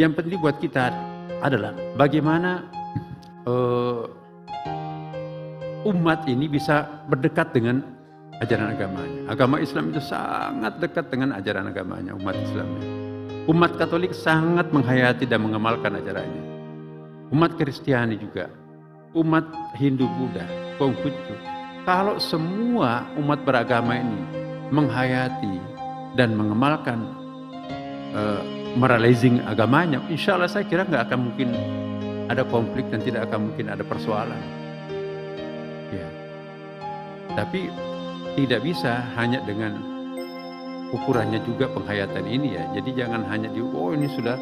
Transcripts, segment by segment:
Yang penting buat kita adalah bagaimana umat ini bisa berdekat dengan ajaran agamanya. Agama Islam itu sangat dekat dengan ajaran agamanya, umat Islamnya. Umat Katolik sangat menghayati dan mengamalkan ajarannya. Umat Kristiani juga, umat Hindu, Buddha, Konghucu. Kalau semua umat beragama ini menghayati dan mengamalkan moralizing agamanya, insya Allah saya kira nggak akan mungkin ada konflik dan tidak akan mungkin ada persoalan. Ya. Tapi tidak bisa hanya dengan ukurannya juga penghayatan ini ya. Jadi jangan hanya ini sudah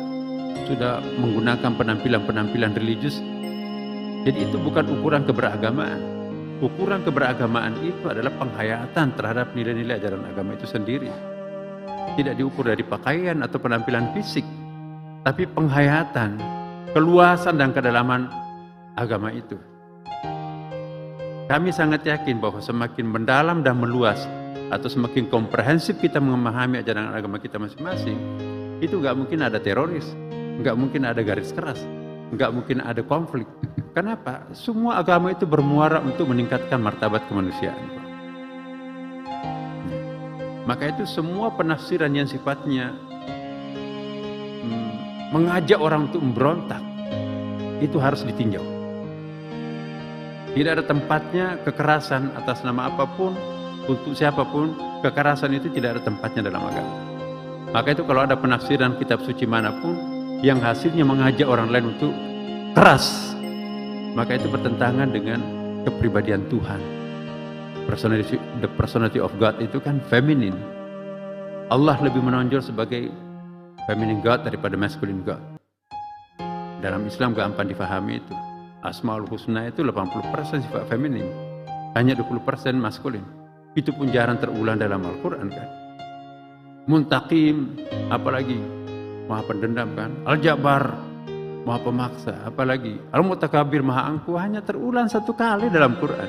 menggunakan penampilan religius. Jadi itu bukan ukuran keberagamaan. Ukuran keberagamaan itu adalah penghayatan terhadap nilai-nilai ajaran agama itu sendiri. Tidak diukur dari pakaian atau penampilan fisik, tapi penghayatan, keluasan dan kedalaman agama itu. Kami sangat yakin bahwa semakin mendalam dan meluas atau semakin komprehensif kita memahami ajaran agama kita masing-masing, itu nggak mungkin ada teroris, nggak mungkin ada garis keras, nggak mungkin ada konflik. Kenapa? Semua agama itu bermuara untuk meningkatkan martabat kemanusiaan. Maka itu semua penafsiran yang sifatnya mengajak orang untuk memberontak, itu harus ditinjau. Tidak ada tempatnya kekerasan atas nama apapun, untuk siapapun, kekerasan itu tidak ada tempatnya dalam agama. Maka itu kalau ada penafsiran kitab suci manapun, yang hasilnya mengajak orang lain untuk keras, maka itu bertentangan dengan kepribadian Tuhan. The personality of God itu kan feminine. Allah lebih menonjol sebagai feminine God daripada masculine God. Dalam Islam gampang difahami itu. Asmaul Husna itu 80% sifat feminin, hanya 20% maskulin. Itu pun jarang terulang dalam Al-Quran kan. Muntaqim, apalagi Maha Pendendam kan. Al-Jabbar, Maha Pemaksa, apalagi Al-Mutakabir, Maha Angkuh, hanya terulang 1 kali dalam Quran.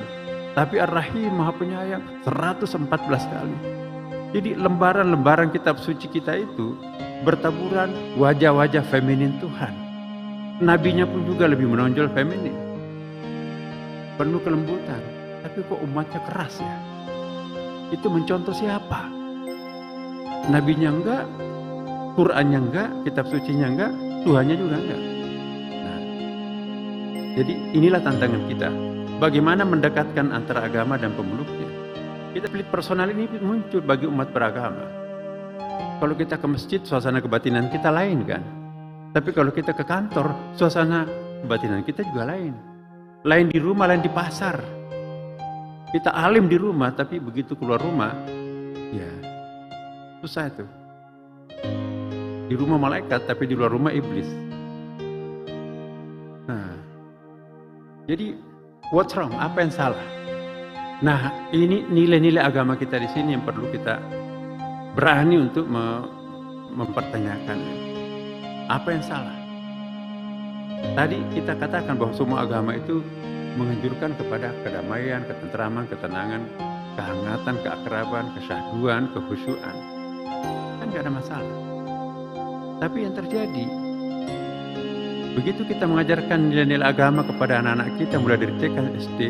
Tapi Ar-Rahim, Maha Penyayang, 114 kali. Jadi lembaran-lembaran kitab suci kita itu bertaburan wajah-wajah feminin Tuhan. Nabinya pun juga lebih menonjol feminin, penuh kelembutan. Tapi kok umatnya keras ya? Itu mencontoh siapa? Nabinya enggak, Qurannya enggak, kitab sucinya enggak, Tuhannya juga enggak. Nah, jadi inilah tantangan kita. Bagaimana mendekatkan antara agama dan pemeluknya. Kita pilih personal ini muncul bagi umat beragama. Kalau kita ke masjid, suasana kebatinan kita lain kan. Tapi kalau kita ke kantor, suasana kebatinan kita juga lain. Lain di rumah, lain di pasar. Kita alim di rumah, tapi begitu keluar rumah, ya susah itu. Di rumah malaikat, tapi di luar rumah iblis. Nah, jadi what's wrong? Apa yang salah? Nah, ini nilai-nilai agama kita di sini yang perlu kita berani untuk mempertanyakan. Apa yang salah? Tadi kita katakan bahwa semua agama itu menganjurkan kepada kedamaian, ketentraman, ketenangan, kehangatan, keakraban, kesyahduan, kekhusyuan. Kan gak ada masalah. Tapi yang terjadi, begitu kita mengajarkan nilai-nilai agama kepada anak-anak kita mulai dari TK SD,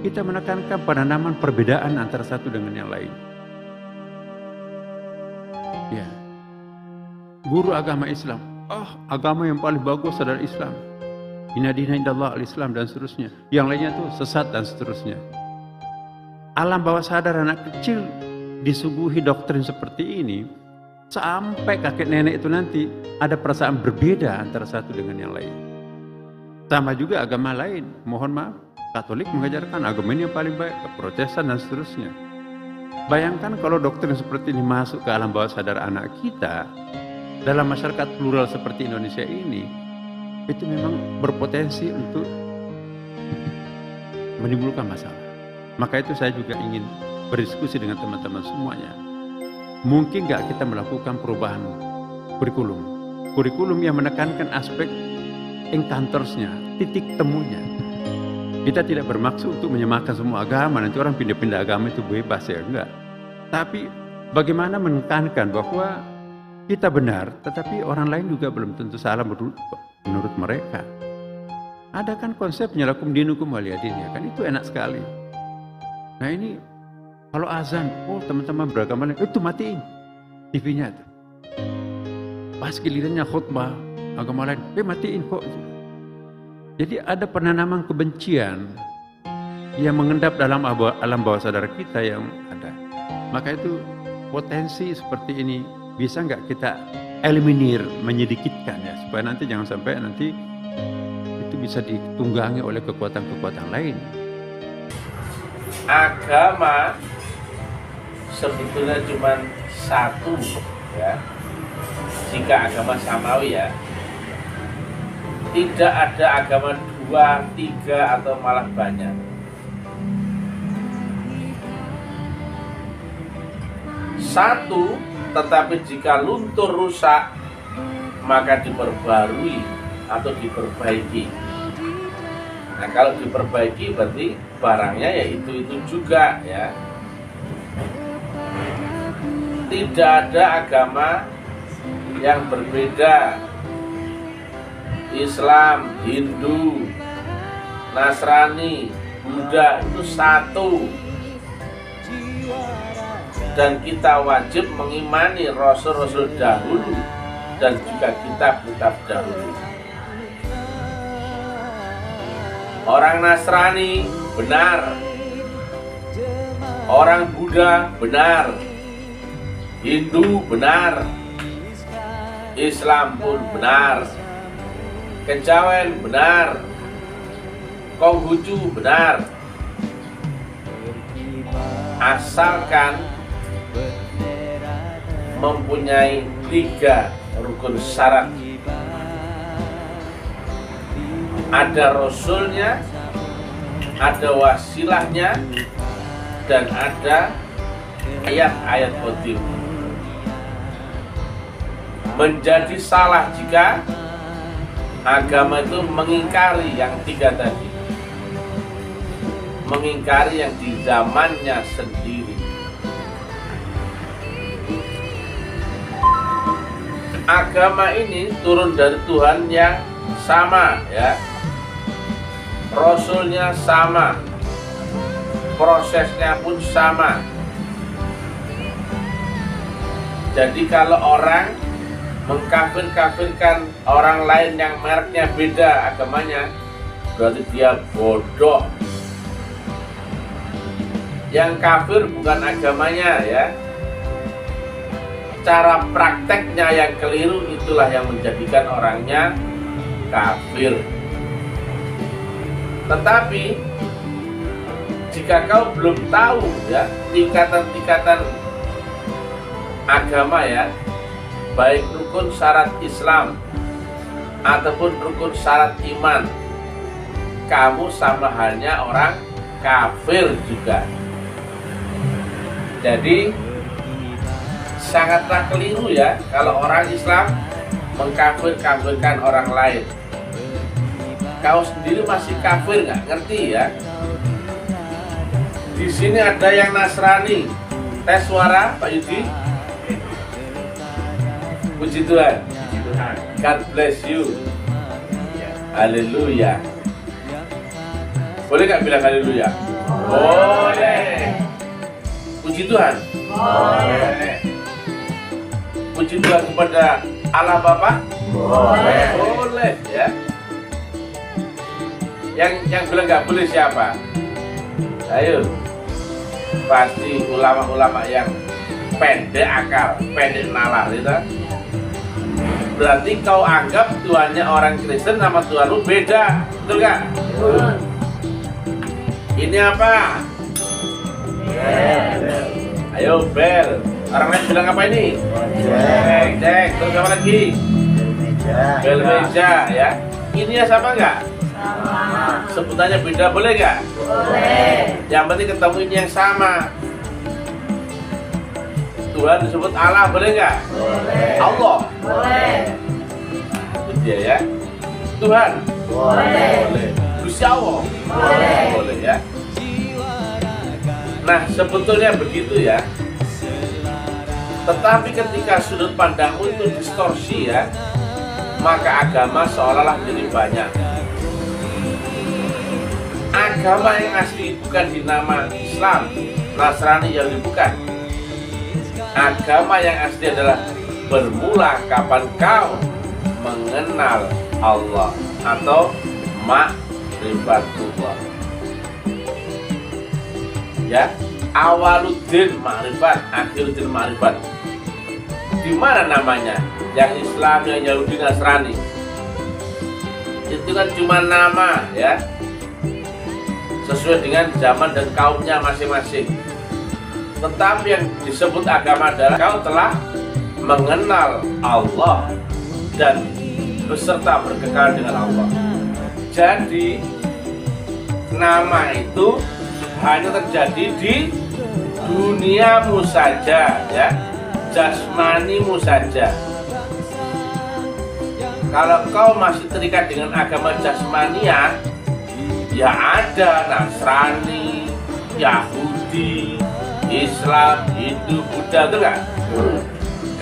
kita menekankan penanaman perbedaan antara satu dengan yang lain. Ya, guru agama Islam, agama yang paling bagus adalah Islam. Inna dina indallah al-Islam dan seterusnya. Yang lainnya tuh sesat dan seterusnya. Alam bawah sadar anak kecil disuguhi doktrin seperti ini, sampai kakek nenek itu nanti ada perasaan berbeda antara satu dengan yang lain. Sama juga agama lain, mohon maaf, Katolik mengajarkan agama ini yang paling baik, Protestan dan seterusnya. Bayangkan kalau doktrin seperti ini masuk ke alam bawah sadar anak kita, dalam masyarakat plural seperti Indonesia ini, itu memang berpotensi untuk menimbulkan masalah. Maka itu saya juga ingin berdiskusi dengan teman-teman semuanya. Mungkin nggak kita melakukan perubahan kurikulum? Kurikulum yang menekankan aspek encountersnya, titik temunya. Kita tidak bermaksud untuk menyamakan semua agama, nanti orang pindah-pindah agama itu bebas ya, enggak. Tapi bagaimana menekankan bahwa kita benar, tetapi orang lain juga belum tentu salah menurut mereka. Ada kan konsepnya lakum dinukum waliyadin, ya kan, itu enak sekali. Nah ini kalau azan, oh teman-teman beragama lain, itu matiin TV-nya tuh. Pas gilirannya khutbah agama lain, matiin kok. Jadi ada penanaman kebencian yang mengendap dalam alam bawah sadar kita yang ada. Maka itu potensi seperti ini bisa nggak kita eliminir, menyedikitkan ya, supaya nanti jangan sampai nanti itu bisa ditunggangi oleh kekuatan-kekuatan lain. Agama sebetulnya cuma satu ya, jika agama samawi ya. Tidak ada agama 2, 3 atau malah banyak. Satu, tetapi jika luntur rusak maka diperbarui atau diperbaiki. Nah kalau diperbaiki berarti barangnya ya itu juga ya. Tidak ada agama yang berbeda. Islam, Hindu, Nasrani, Buddha itu satu. Dan kita wajib mengimani rasul-rasul dahulu dan juga kitab-kitab dahulu. Orang Nasrani benar, orang Buddha benar, Hindu benar, Islam pun benar, Kejawen benar, Konghucu benar, asalkan mempunyai 3 rukun syarat. Ada rasulnya, ada wasilahnya, dan ada ayat-ayat khotim. Menjadi salah jika agama itu mengingkari yang 3 tadi, mengingkari yang di zamannya sendiri. Agama ini turun dari Tuhan yang sama ya, Rasulnya sama, prosesnya pun sama. Jadi kalau orang mengkafir-kafirkan orang lain yang mereknya beda agamanya, berarti dia bodoh. Yang kafir bukan agamanya ya, cara prakteknya yang keliru, itulah yang menjadikan orangnya kafir. Tetapi jika kau belum tahu ya tingkatan-tingkatan agama ya, baik rukun syarat Islam ataupun rukun syarat iman, kamu sama halnya orang kafir juga. Jadi sangatlah keliru ya kalau orang Islam mengkafir-kafirkan orang lain. Kau sendiri masih kafir, nggak ngerti ya. Di sini ada yang Nasrani. Tes suara Pak Yudi. Puji Tuhan. God bless you. Haleluya. Boleh nggak bilang haleluya? Boleh. Puji Tuhan. Boleh. Puji Tuhan kepada Allah Bapa? Boleh. Boleh ya. Yang bilang nggak boleh siapa? Ayo. Pasti ulama-ulama yang pendek akal, pendek nalar itu. Berarti kau anggap Tuhannya orang Kristen sama Tuhan lu beda, betul gak? Ini apa? Bel. Ayo bel. Orang lain bilang apa ini? Cek. Terus apa lagi? Bel meja ya. Ini ya sama nggak? Sama. Sebutannya beda boleh nggak? Boleh. Yang penting ketemu ini yang sama. Tuhan disebut Allah boleh nggak? Boleh. Allah? Boleh. Itu dia ya. Tuhan? Boleh. Gusti Allah? Boleh. Boleh ya. Nah sebetulnya begitu ya. Tetapi ketika sudut pandangmu itu distorsi ya, maka agama seolah-olah jadi banyak. Agama yang asli bukan di nama Islam, Nasrani, Yahudi, bukan. Agama yang asli adalah bermula kapan kau mengenal Allah atau ma'rifatullah. Ya, awaluddin ma'rifat, akhiruddin ma'rifat. Di mana namanya? Yang Islam, yang Yahudi, Nasrani. Itu kan cuma nama ya, sesuai dengan zaman dan kaumnya masing-masing. Tetapi yang disebut agama adalah kau telah mengenal Allah dan beserta berkekal dengan Allah. Jadi nama itu hanya terjadi di duniamu saja ya, jasmanimu saja. Kalau kau masih terikat dengan agama jasmania, ya ada Nasrani, Yahudi, Islam, Hindu, Buddha, itu kan?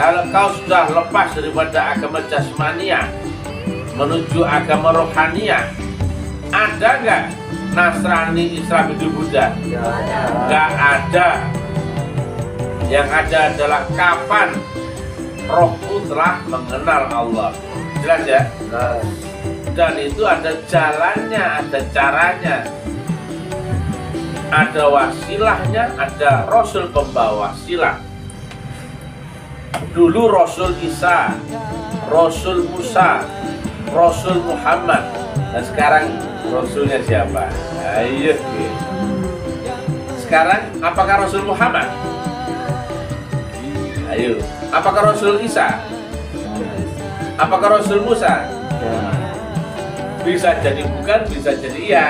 Kalau kau sudah lepas daripada agama jasmania menuju agama rohania, ada nggak Nasrani, Islam, Hindu, Buddha? Nggak ada. Yang ada adalah kapan rohmu telah mengenal Allah. Jelas ya? Dan itu ada jalannya, ada caranya, ada wasilahnya, ada Rasul pembawa wasilah. Dulu Rasul Isa, Rasul Musa, Rasul Muhammad. Dan sekarang Rasulnya siapa? Ayo. Sekarang apakah Rasul Muhammad? Ayo. Apakah Rasul Isa? Apakah Rasul Musa? Bisa jadi bukan, bisa jadi iya.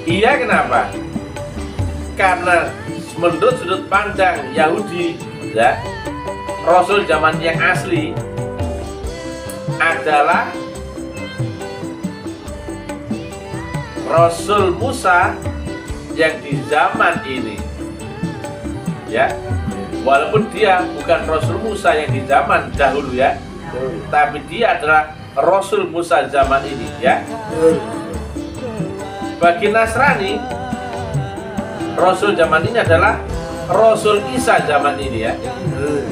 Iya kenapa? Karena menurut sudut pandang Yahudi ya, Rasul zaman yang asli adalah Rasul Musa yang di zaman ini ya. Walaupun dia bukan Rasul Musa yang di zaman dahulu ya, tapi dia adalah Rasul Musa zaman ini ya. Bagi Nasrani, Rasul zaman ini adalah Rasul Isa zaman ini ya,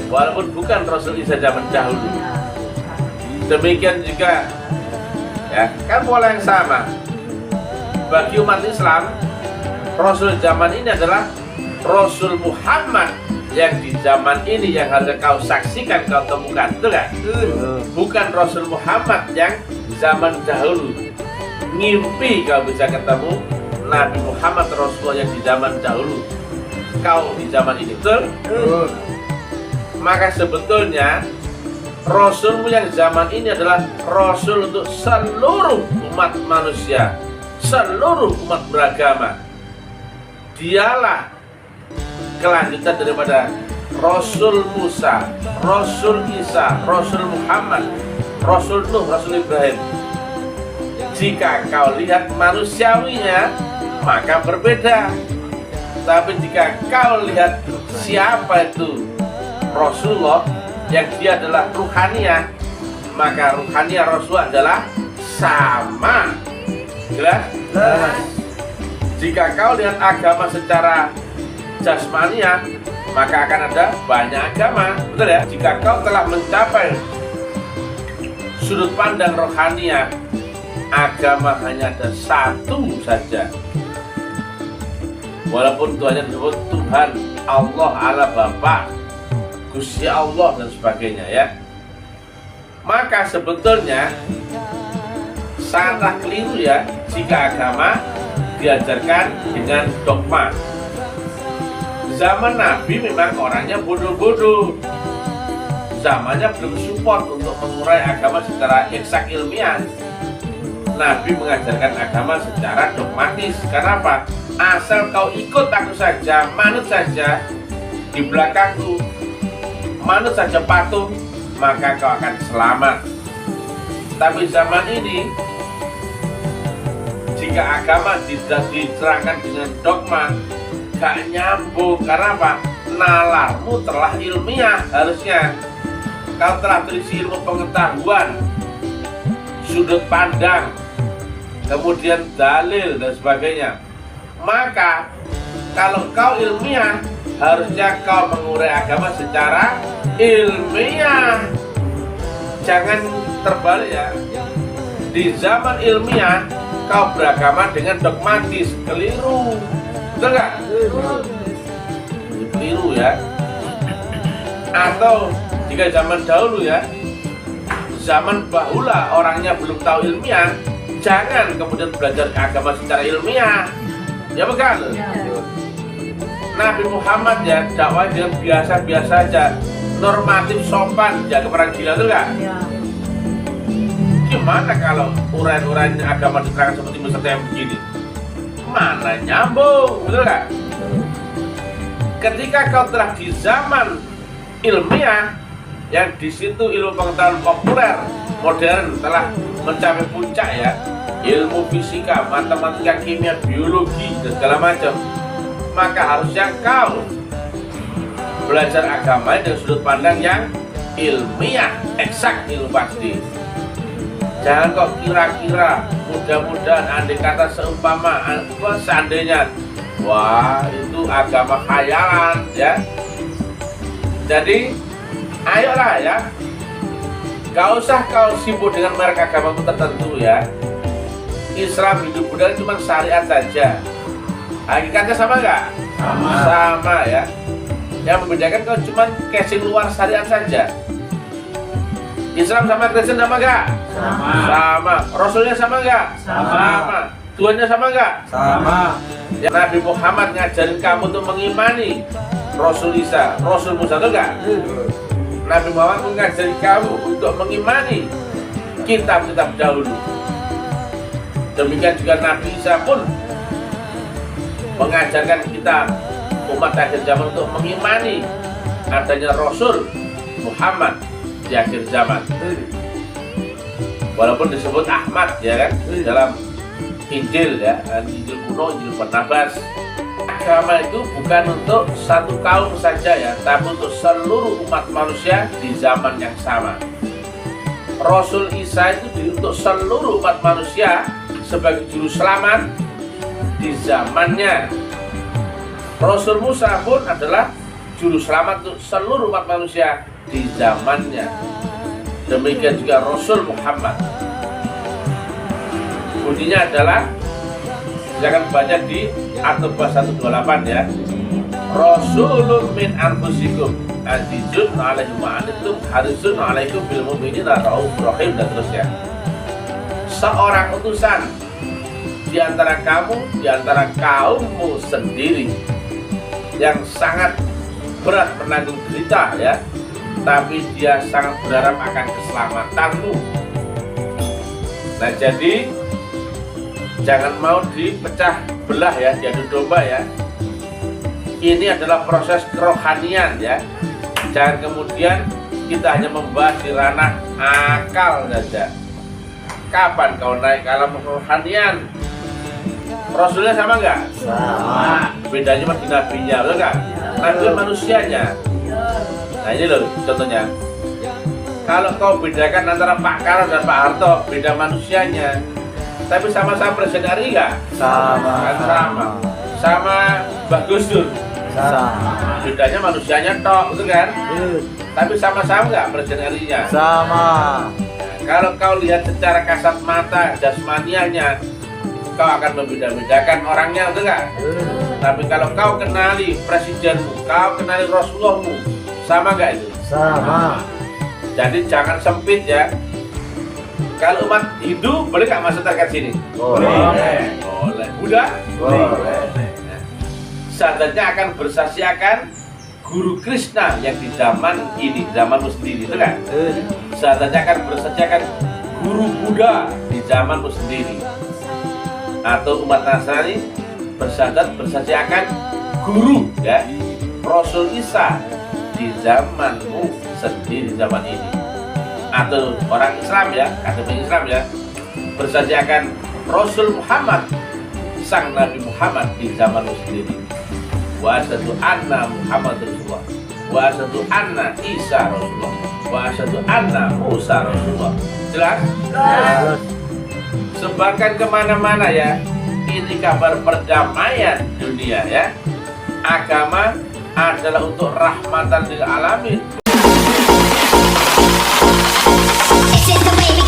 walaupun bukan Rasul Isa zaman dahulu. Demikian juga ya, kan pola yang sama. Bagi umat Islam, Rasul zaman ini adalah Rasul Muhammad yang di zaman ini yang harus kau saksikan, kau temukan, betul kan? Bukan Rasul Muhammad yang zaman dahulu. Ngimpi kau bisa ketemu Nabi Muhammad Rasulullah yang di zaman dahulu, kau di zaman ini, betul? Maka sebetulnya Rasulmu yang zaman ini adalah Rasul untuk seluruh umat manusia, seluruh umat beragama. Dialah kelanjutan daripada Rasul Musa, Rasul Isa, Rasul Muhammad, Rasul Nuh, Rasul Ibrahim. Jika kau lihat manusiawinya, maka berbeda. Tapi jika kau lihat siapa itu Rasulullah, yang dia adalah ruhaniah, maka ruhaniah Rasul adalah sama. Jelas? Jika kau lihat agama secara jasmania, maka akan ada banyak agama, betul ya? Jika kau telah mencapai sudut pandang rohania, agama hanya ada satu saja. Walaupun Tuhannya disebut Tuhan, Allah, Allah Bapa, Gusti Allah dan sebagainya ya. Maka sebetulnya sangat keliru ya jika agama diajarkan dengan dogma. Zaman Nabi memang orangnya bodoh-bodoh. Zamannya belum support untuk mengurai agama secara eksak ilmiah. Nabi mengajarkan agama secara dogmatis. Kenapa? Asal kau ikut aku saja, manut saja di belakangku, manut saja patuh, maka kau akan selamat. Tapi zaman ini, jika agama tidak diterangkan dengan dogma, gak nyambung. Karena apa? Nalarmu telah ilmiah harusnya. Kau telah terisi ilmu pengetahuan, sudut pandang, kemudian dalil dan sebagainya. Maka kalau kau ilmiah, harusnya kau mengurai agama secara ilmiah. Jangan terbalik ya. Di zaman ilmiah kau beragama dengan dogmatis, keliru. Betul nggak? Keliru ya. Atau jika zaman dahulu ya, zaman bahula orangnya belum tahu ilmiah, jangan kemudian belajar agama secara ilmiah. Ya bukan? Nabi Muhammad ya dakwah dengan biasa-biasa aja, normatif, sopan, jaga perang gila, betul nggak? Gimana kalau uraian-uraian agama diterangkan seperti peserta yang begini? Mana nyambung, betul nggak? Ketika kau telah di zaman ilmiah, yang di situ ilmu pengetahuan populer modern telah mencapai puncak ya, ilmu fisika, matematika, kimia, biologi dan segala macam, maka harusnya kau belajar agama dengan sudut pandang yang ilmiah, eksak, ilmu pasti. Jangan kok kira-kira, mudah-mudahan, andai kata, seumpama, seandainya, wah itu agama khayalan ya. Jadi ayolah ya, gak usah kau sibuk dengan merek agama tertentu ya. Islam hidup budaya cuma syariat saja. Hakikatnya sama nggak? Sama ya. Yang membedakan kau cuma casing luar syariat saja. Islam sama Kristen sama nggak? Sama. Rasulnya sama nggak? Sama. Tuhannya sama nggak? Sama. Ya, Nabi Muhammad ngajarin kamu untuk mengimani Rasul Isa, Rasul Musa, itu enggak? Nabi Muhammad mengajari kamu untuk mengimani kitab-kitab dahulu. Demikian juga Nabi Isa pun mengajarkan kita umat akhir zaman untuk mengimani adanya Rasul Muhammad di akhir zaman. Walaupun disebut Ahmad ya kan dalam Injil ya, Injil kuno, Injil Barnabas. Agama itu bukan untuk satu kaum saja ya, tapi untuk seluruh umat manusia di zaman yang sama. Rasul Isa itu untuk seluruh umat manusia sebagai juru selamat di zamannya. Rasul Musa pun adalah juru selamat untuk seluruh umat manusia di zamannya. Demikian juga Rasul Muhammad. Bunyinya adalah, jangan baca di At-Taubah 128 ya. Rasulun min anfusikum azizun 'alaihi ma antum harisun 'alaikum bil mu'minina raufur rahim, dan terusnya. Seorang utusan di antara kamu, di antara kaummu sendiri, yang sangat berat menanggung derita ya, tapi dia sangat berharap akan keselamatanmu. Nah jadi jangan mau dipecah belah ya, diadu domba ya. Ini adalah proses kerohanian ya. Jangan kemudian kita hanya membahas di ranah akal saja. Kapan kau naik ke alam kerohanian? Rasulnya sama nggak? Sama. Bedanya masih nabinya, betul nggak? Nabi manusianya. Nah ini loh contohnya. Kalau kau bedakan antara Pak Karno dan Pak Harto, beda manusianya. Tapi sama-sama presiden RI nggak? Sama. Kan sama. Sama Mbak Gus Dur? Sama. Bedanya manusianya tok, betul kan? Tapi sama-sama nggak presiden RI-nya? Sama. Kalau kau lihat secara kasat mata jasmaniahnya, kau akan membeda-bedakan orangnya, betul nggak? Tapi kalau kau kenali presidenmu, kau kenali Rasulullahmu, sama nggak itu? Sama. Jadi jangan sempit ya. Kalau umat Hindu boleh nggak masuk target sini? Boleh. Boleh. Buddha? Boleh. Sahadatnya akan bersaksi akan Guru Krishna yang di zaman ini, zamanmu sendiri, itu kan? Sahadatnya akan bersaksi akan Guru Buddha di zamanmu sendiri. Atau umat Nasrani bersaksi akan Guru ya, Rasul Isa di zamanmu sendiri, zaman ini. Atau orang Islam ya, akademi Islam ya, bersaksi akan Rasul Muhammad, sang Nabi Muhammad di zamanmu sendiri. wa asyhadu anna Muhammad Rasulullah, wa asyhadu anna Isa Rasulullah, wa asyhadu anna Musa Rasulullah. Jelas? Sebarkan kemana-mana ya. Ini kabar perdamaian dunia ya. Agama adalah untuk rahmatan lil alamin. It's just the way we